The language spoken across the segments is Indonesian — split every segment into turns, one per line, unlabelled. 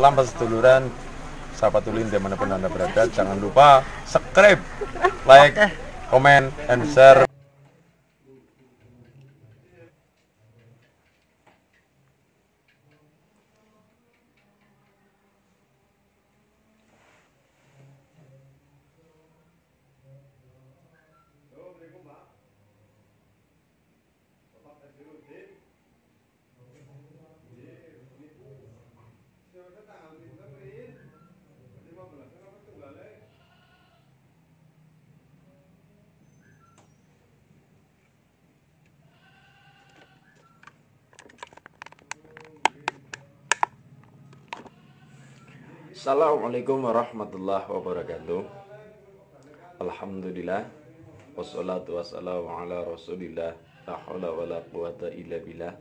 Salam seduluran, sahabat Ulin dimanapun Anda berada. Jangan lupa subscribe, like, comment, and share.
Assalamualaikum warahmatullahi wabarakatuh. Alhamdulillah, wassalatu wassalamu ala rasulillah, la haula wa la quwata illa billah.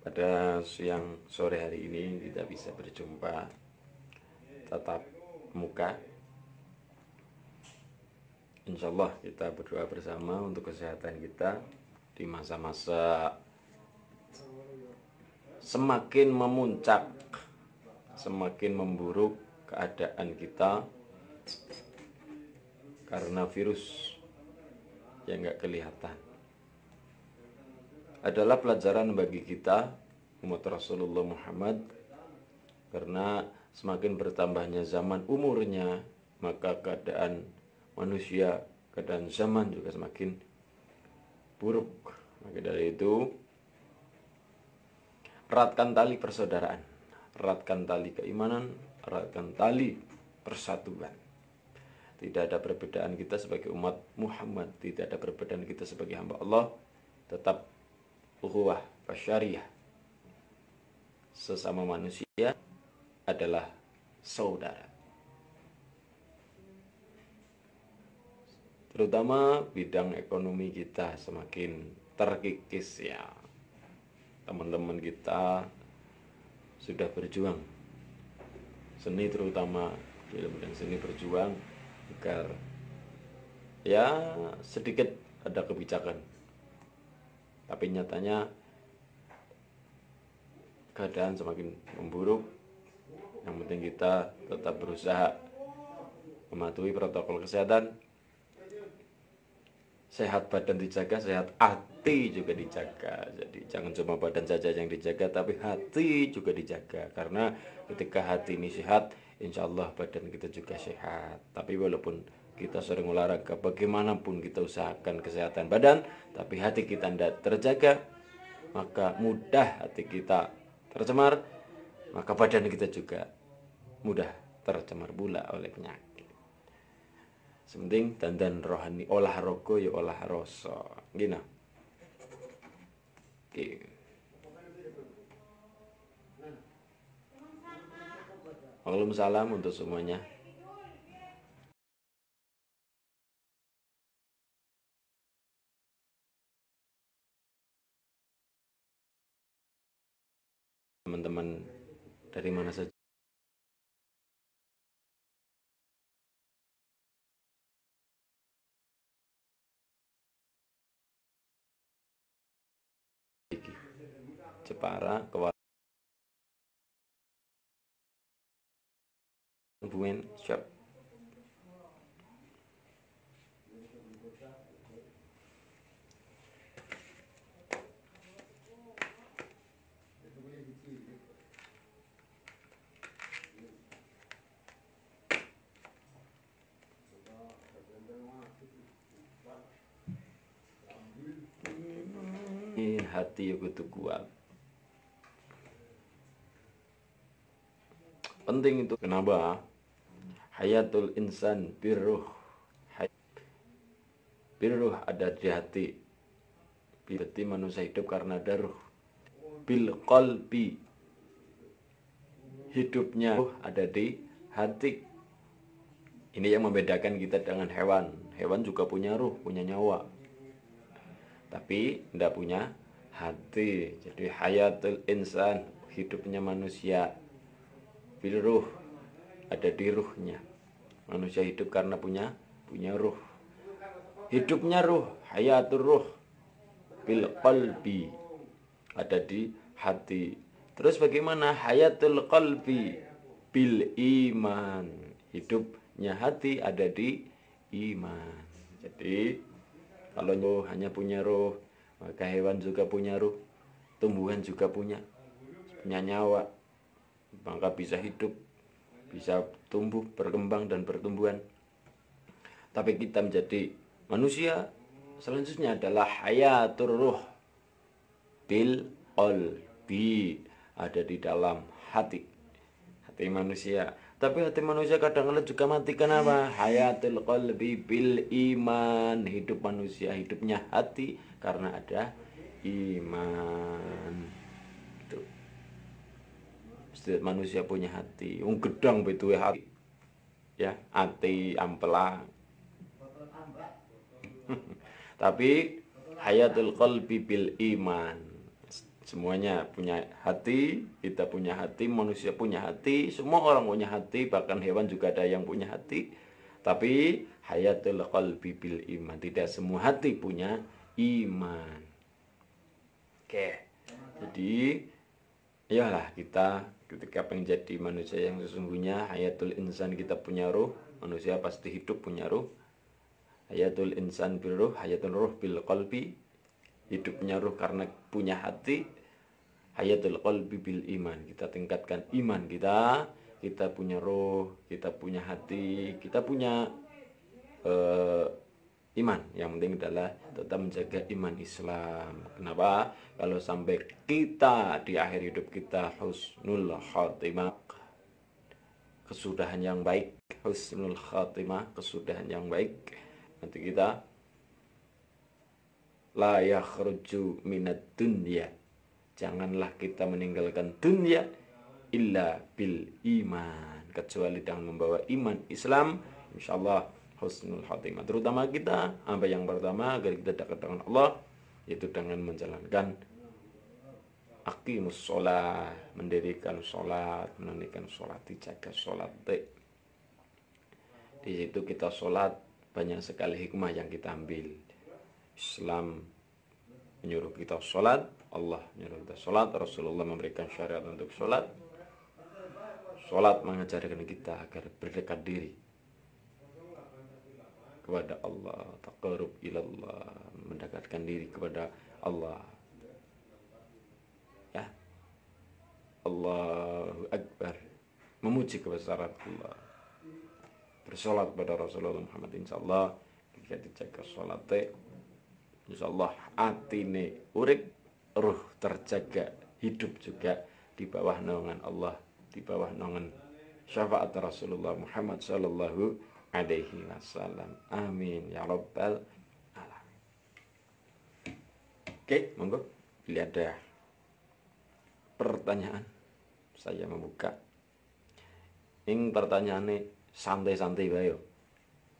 Pada siang sore hari ini kita bisa berjumpa tatap muka. Insyaallah kita berdoa bersama untuk kesehatan kita di masa-masa semakin memuncak, semakin memburuk keadaan kita karena virus yang nggak kelihatan. Adalah pelajaran bagi kita umat Rasulullah Muhammad, karena semakin bertambahnya zaman umurnya, maka keadaan manusia, keadaan zaman juga semakin buruk. Maka dari itu, eratkan tali persaudaraan, eratkan tali keimanan, eratkan tali persatuan. Tidak ada perbedaan kita sebagai umat Muhammad, tidak ada perbedaan kita sebagai hamba Allah, tetap ukhuwah basyariyah. Sesama manusia adalah saudara. Terutama bidang ekonomi kita semakin terkikis ya. Teman-teman kita sudah berjuang, seni terutama film dan seni berjuang agar ya sedikit ada kebijakan, tapi nyatanya keadaan semakin memburuk. Yang penting kita tetap berusaha mematuhi protokol kesehatan. Sehat badan dijaga, sehat hati juga dijaga. Jadi jangan cuma badan saja yang dijaga, tapi hati juga dijaga. Karena ketika hati ini sehat, insya Allah badan kita juga sehat. Tapi walaupun kita sering olahraga, bagaimanapun kita usahakan kesehatan badan, tapi hati kita tidak terjaga, maka mudah hati kita tercemar, maka badan kita juga mudah tercemar pula oleh penyakit. Sementing dandan rohani, olah rogo ya olah rasa. Gini. Oke. Waalaikumsalam untuk semuanya. Teman-teman dari mana saja. Jepara, Kebumen, siap. Hati yang kudu kuat. Penting itu. Kenapa? Hayatul insan birruh. Birruh ada di hati. Berarti manusia hidup karena ada ruh. Bil qalbi, hidupnya ada di hati. Ini yang membedakan kita dengan hewan. Hewan juga punya ruh, punya nyawa, tapi tidak punya hati. Jadi hayatul insan, hidupnya manusia, bil ruh, ada di ruhnya. Manusia hidup karena punya ruh. Hidupnya ruh, hayatul ruh, bil qalbi, ada di hati. Terus bagaimana hayatul qalbi bil iman? Hidupnya hati ada di iman. Jadi kalau roh hanya punya roh, maka hewan juga punya roh, tumbuhan juga punya nyawa, maka bisa hidup, bisa tumbuh, berkembang dan bertumbuhan. Tapi kita menjadi manusia selanjutnya adalah hayatur ruh bil qalbi, ada di dalam hati manusia. Tapi hati manusia kadang-kadang juga mati. Kenapa? Hayatul qalbi bil iman, hidup manusia hidupnya hati karena ada iman. Itu setiap manusia punya hati. Wong gedang betuwe hati, ya hati ampela. Tapi hayatul qalbi bil iman, semuanya punya hati, kita punya hati, manusia punya hati, semua orang punya hati, bahkan hewan juga ada yang punya hati. Tapi hayatul qalbi bil iman, tidak semua hati punya iman. Oke. Jadi iyalah kita ketika pengen jadi manusia yang sesungguhnya, hayatul insan, kita punya ruh, manusia pasti hidup punya ruh. Hayatul insan bil ruh, hayatul ruh bil qalbi, hidupnya ruh karena punya hati. Hayatul qalbi bil iman, kita tingkatkan iman kita punya roh, kita punya hati, kita punya iman. Yang penting adalah tetap menjaga iman Islam. Kenapa? Kalau sampai kita di akhir hidup kita husnul khatimah, kesudahan yang baik, husnul khatimah, kesudahan yang baik, nanti kita la yakhruju minad dunya, janganlah kita meninggalkan dunia illa bil iman, kecuali dengan membawa iman Islam, insyaallah husnul khatimah. Terutama kita, apa yang pertama agar kita dekat dengan Allah, yaitu dengan menjalankan aqimus sholat, mendirikan sholat, menunaikan sholat, dijaga sholat. Di situ kita sholat, banyak sekali hikmah yang kita ambil. Islam menyuruh kita sholat, Allah menyuruh kita sholat, Rasulullah memberikan syariat untuk sholat. Sholat mengajarkan kita agar berdekat diri kepada Allah, taqarrub ilallah, mendekatkan diri kepada Allah. Ya, Allahu Akbar, memuji kebesaran Allah, bersolat kepada Rasulullah Muhammad. Insyaallah jika dijaga sholat, insyaallah atine urip, ruh terjaga, hidup juga di bawah naungan Allah, di bawah naungan syafaat Rasulullah Muhammad sallallahu alaihi wasallam. Amin ya rabbal alamin. Oke, monggo bila ada pertanyaan saya membuka. Ing pertanyaane santai-santai bae yo.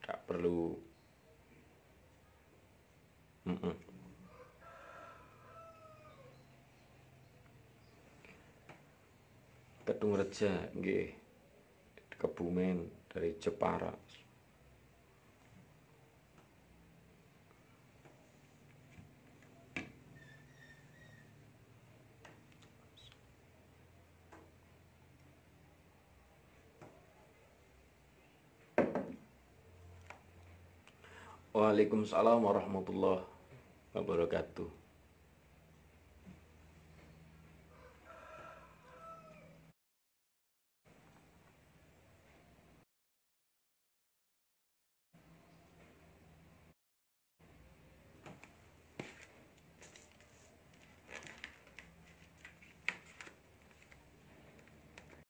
Enggak perlu Kedung Reja nggih, Kebumen dari Jepara. Waalaikumsalam warahmatullahi wabarakatuh.